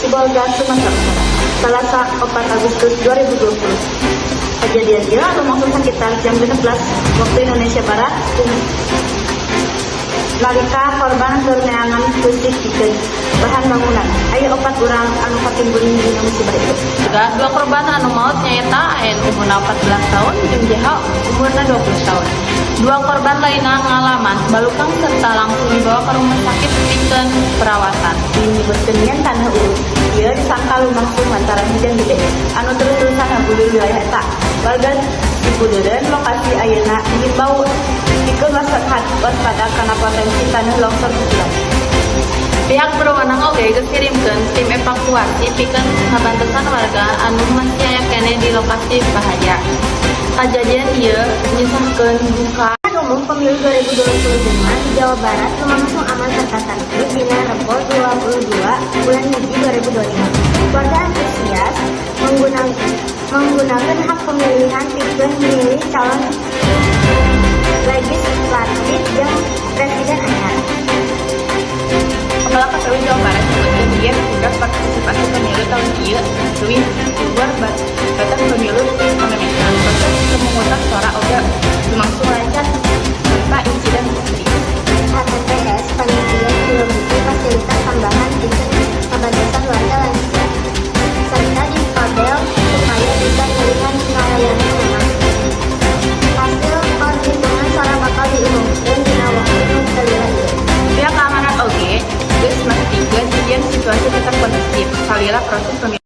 Sibolga, Sumatera Utara, Selasa 4 Agustus 2020. Kejadian ini lumangsung sekitar jam 16 waktu Indonesia Barat. Nalika korban berneangan fisik dikeun bahan bangunan. Aya 4 urang anu katimbun dina musibah itu. Dua korban anu maut nyaeta AN umurna 14 tahun jeung JH umurna 20 tahun. Dua korban lainna ngalaman balukang serta langsung dibawa ke rumah sakit pikeun perawatan. Menyebutkeun yen tanah urus ieu disangka lumangsung lantaran hujan gede anu terus-terusan ngaguyur wilayah eta. Warga Cipudeureun lokasi ayeuna diimbau pikeun waspada kana potensi tanah longsor susulan. Pihak berwenang oge geus kirimkeun tim evakuasi pikeun ngabantusan warga anu masih aya keneh di lokasi bahaya. Kejadian ieu nyisahkeun duka Umum Pemilu 2025 di Jawa Barat lumangsung aman serta tertib dina Rebo 22 bulan Juli 2025. Warga antusias menggunakan hak pemilihan pikeun memilih calon legislatif yang presiden anyar. Kepala KPU Jawa Barat menyebutkan dia sudah partisipasi pemilu tahun ieu leuwih luar batas pemilu